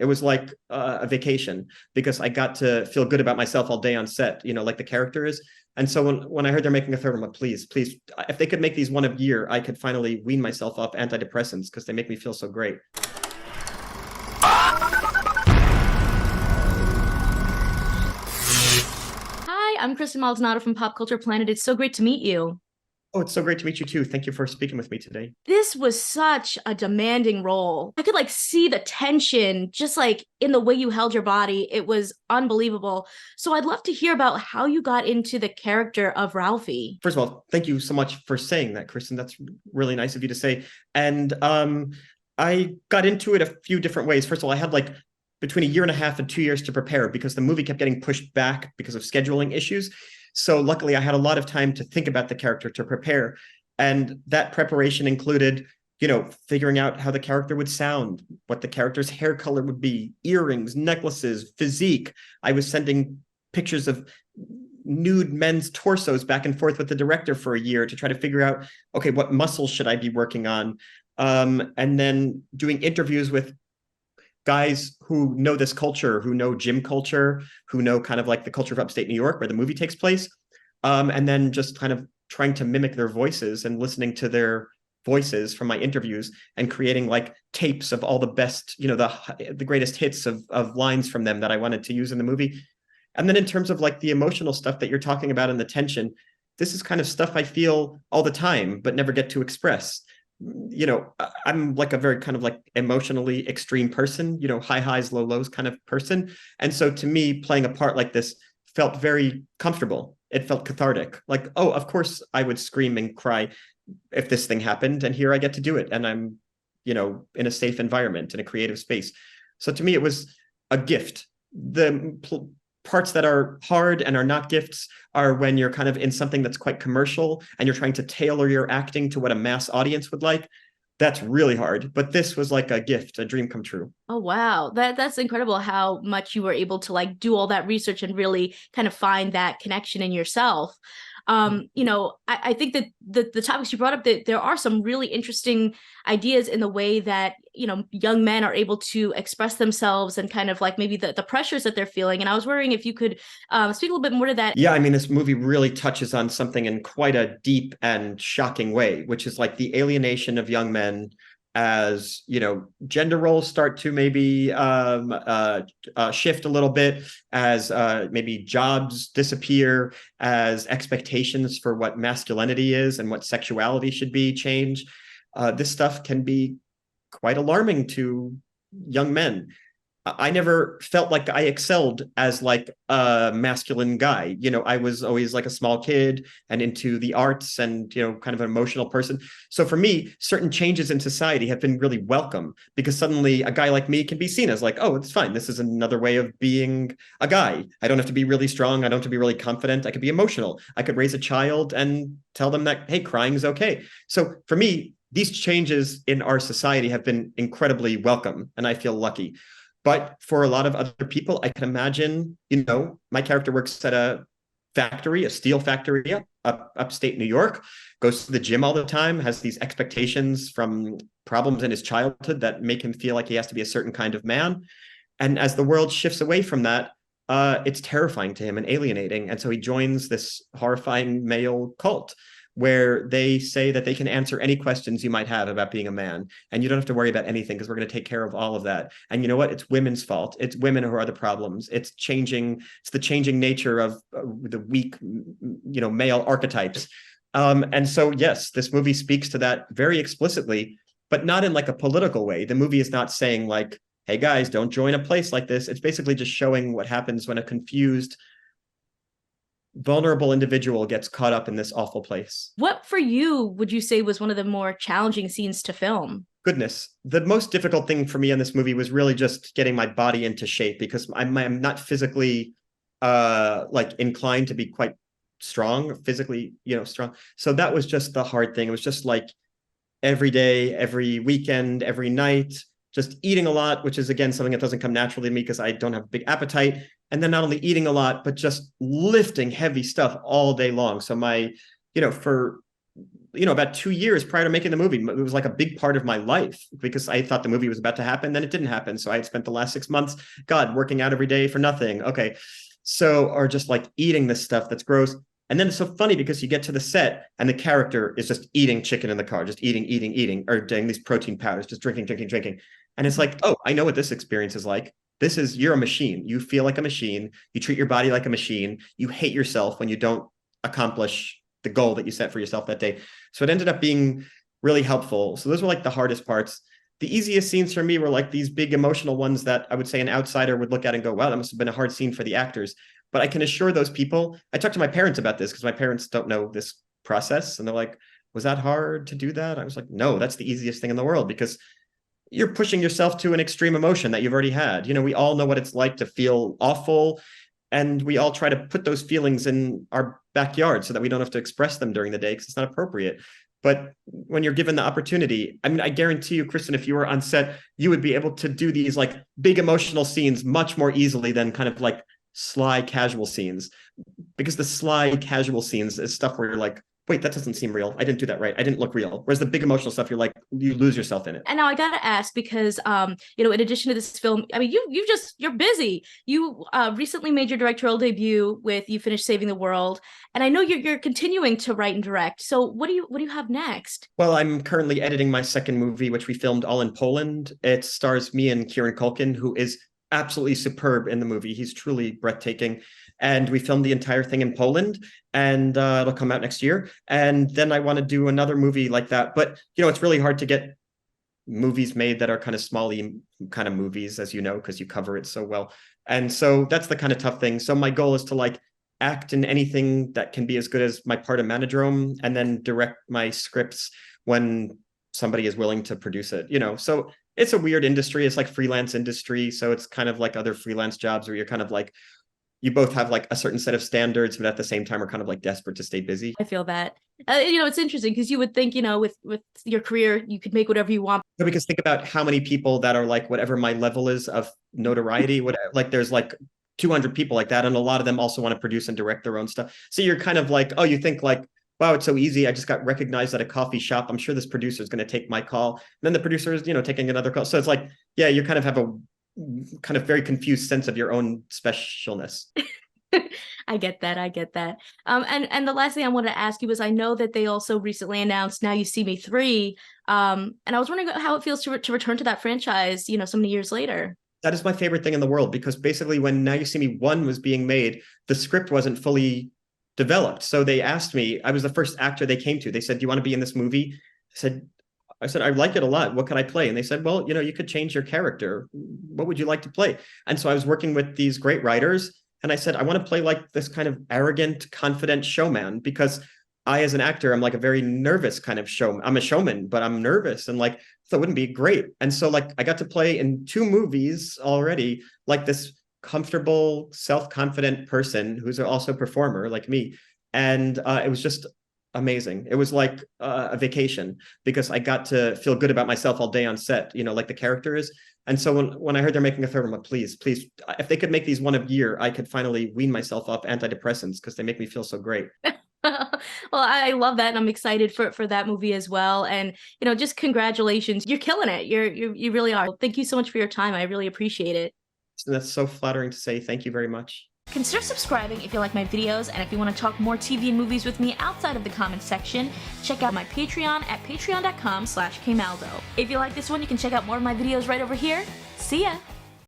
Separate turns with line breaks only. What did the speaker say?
It was like a vacation because I got to feel good about myself all day on set, like the character is. And so when I heard they're making a third, I'm like, please, please, if they could make these one a year, I could finally wean myself off antidepressants because they make me feel so great.
Hi, I'm Kristen Maldonado from Pop Culture Planet. It's so great to meet you.
Oh, it's so great to meet you too. Thank you for speaking with me today.
This was such a demanding role. I could see the tension just in the way you held your body. It was unbelievable. So I'd love to hear about how you got into the character of Ralphie.
First of all, thank you so much for saying that, Kristen. That's really nice of you to say. And I got into it a few different ways. First of all, I had between a year and a half and 2 years to prepare because the movie kept getting pushed back because of scheduling issues. So luckily, I had a lot of time to think about the character, to prepare. And that preparation included, figuring out how the character would sound, what the character's hair color would be, earrings, necklaces, physique. I was sending pictures of nude men's torsos back and forth with the director for a year to try to figure out, okay, what muscles should I be working on? And then doing interviews with guys who know this culture, who know gym culture, who know kind of the culture of upstate New York where the movie takes place. And then just kind of trying to mimic their voices and listening to their voices from my interviews and creating tapes of all the best, the greatest hits of lines from them that I wanted to use in the movie. And then in terms of the emotional stuff that you're talking about and the tension, this is kind of stuff I feel all the time, but never get to express. I'm a very kind of emotionally extreme person, high highs, low lows kind of person. And so to me, playing a part like this felt very comfortable. It felt cathartic. Oh, of course I would scream and cry if this thing happened. And here I get to do it. And I'm, in a safe environment, in a creative space. So to me, it was a gift. The parts that are hard and are not gifts are when you're kind of in something that's quite commercial and you're trying to tailor your acting to what a mass audience would like. That's really hard. But this was like a gift, a dream come true.
Oh wow. That's incredible how much you were able to do all that research and really kind of find that connection in yourself. I think that the topics you brought up, that there are some really interesting ideas in the way that, young men are able to express themselves and kind of maybe the pressures that they're feeling. And I was wondering if you could speak a little bit more to that.
Yeah, I mean, this movie really touches on something in quite a deep and shocking way, which is the alienation of young men as gender roles start to maybe shift a little bit, as maybe jobs disappear, as expectations for what masculinity is and what sexuality should be change. This stuff can be quite alarming to young men. I never felt like I excelled as a masculine guy. I was always a small kid and into the arts and, kind of an emotional person. So for me, certain changes in society have been really welcome because suddenly a guy like me can be seen as oh, it's fine. This is another way of being a guy. I don't have to be really strong. I don't have to be really confident. I could be emotional. I could raise a child and tell them that, hey, crying is okay. So for me, these changes in our society have been incredibly welcome, and I feel lucky. But for a lot of other people, I can imagine, my character works at a factory, a steel factory upstate New York, goes to the gym all the time, has these expectations from problems in his childhood that make him feel like he has to be a certain kind of man. And as the world shifts away from that, it's terrifying to him and alienating. And so he joins this horrifying male cult where they say that they can answer any questions you might have about being a man. And you don't have to worry about anything because we're going to take care of all of that. And you know what? It's women's fault. It's women who are the problems. It's the changing nature of the weak, male archetypes. And so, yes, this movie speaks to that very explicitly, but not in a political way. The movie is not saying hey guys, don't join a place like this. It's basically just showing what happens when a confused, vulnerable individual gets caught up in this awful place.
What for you would you say was one of the more challenging scenes to film?
Goodness, the most difficult thing for me in this movie was really just getting my body into shape because I'm not physically inclined to be quite strong, physically, strong. So that was just the hard thing. It was just every day, every weekend, every night, just eating a lot, which is, again, something that doesn't come naturally to me because I don't have a big appetite. And then not only eating a lot, but just lifting heavy stuff all day long. So for about 2 years prior to making the movie. It was like a big part of my life because I thought the movie was about to happen. Then it didn't happen. So I had spent the last 6 months, God, working out every day for nothing. Okay. So, or just like eating this stuff that's gross. And then it's so funny because you get to the set and the character is just eating chicken in the car, just eating, or doing these protein powders, just drinking. And it's like, oh, I know what this experience is like. You're a machine. You feel like a machine. You treat your body like a machine. You hate yourself when you don't accomplish the goal that you set for yourself that day. So it ended up being really helpful. So those were like the hardest parts. The easiest scenes for me were like these big emotional ones that I would say an outsider would look at and go, wow, that must have been a hard scene for the actors. But I can assure those people, I talked to my parents about this because my parents don't know this process. And they're like, was that hard to do that? I was like, no, that's the easiest thing in the world because you're pushing yourself to an extreme emotion that you've already had. We all know what it's like to feel awful. And we all try to put those feelings in our backyard so that we don't have to express them during the day because it's not appropriate. But when you're given the opportunity, I mean, I guarantee you, Kristen, if you were on set, you would be able to do these like big emotional scenes much more easily than kind of like sly casual scenes, because the sly casual scenes is stuff where you're like, wait, that doesn't seem real. I didn't do that right. I didn't look real. Whereas the big emotional stuff, you're like, you lose yourself in it.
And now I gotta ask because, in addition to this film, I mean, you're busy. You recently made your directorial debut with You Finished Saving the World, and I know you're continuing to write and direct. So what do you have next?
Well, I'm currently editing my second movie, which we filmed all in Poland. It stars me and Kieran Culkin, who is absolutely superb in the movie. He's truly breathtaking. And we filmed the entire thing in Poland, and it'll come out next year. And then I want to do another movie like that. But, it's really hard to get movies made that are kind of small-y kind of movies, as you know, because you cover it so well. And so that's the kind of tough thing. So my goal is to like act in anything that can be as good as my part of Manodrome, and then direct my scripts when somebody is willing to produce it, So it's a weird industry. It's like freelance industry. So it's kind of like other freelance jobs where you're kind of like, you both have like a certain set of standards, but at the same time are kind of like desperate to stay busy.
I feel that. It's interesting because you would think, with your career, you could make whatever you want.
Because think about how many people that are like whatever my level is of notoriety, like there's like 200 people like that. And a lot of them also want to produce and direct their own stuff. So you're kind of like, oh, you think like, wow, it's so easy. I just got recognized at a coffee shop. I'm sure this producer is going to take my call. And then the producer is, taking another call. So it's like, yeah, you kind of have a kind of very confused sense of your own specialness.
I get that. And the last thing I wanted to ask you was, I know that they also recently announced Now You See Me 3. And I was wondering how it feels to return to that franchise, so many years later.
That is my favorite thing in the world, because basically when Now You See Me 1 was being made, the script wasn't fully developed. So they asked me, I was the first actor they came to. They said, do you want to be in this movie? I said, I like it a lot. What can I play? And they said, well, you could change your character. What would you like to play? And so I was working with these great writers. And I said, I want to play like this kind of arrogant, confident showman, because I, as an actor, I'm like a very nervous kind of showman. I'm a showman, but I'm nervous. And like, so it wouldn't be great. And so like, I got to play in 2 movies already, like this comfortable, self-confident person who's also a performer like me. And it was just amazing. It was like a vacation, because I got to feel good about myself all day on set, like the character is. And so when I heard they're making a third, I'm like, please, if they could make these one a year, I could finally wean myself off antidepressants, because they make me feel so great.
Well, I love that, and I'm excited for that movie as well. And just congratulations, you're killing it. You really are. Thank you so much for your time. I really appreciate it.
That's so flattering to say. Thank you very much.
Consider subscribing if you like my videos, and if you want to talk more TV and movies with me outside of the comments section, check out my Patreon at patreon.com/kmaldo. If you like this one, you can check out more of my videos right over here. See ya!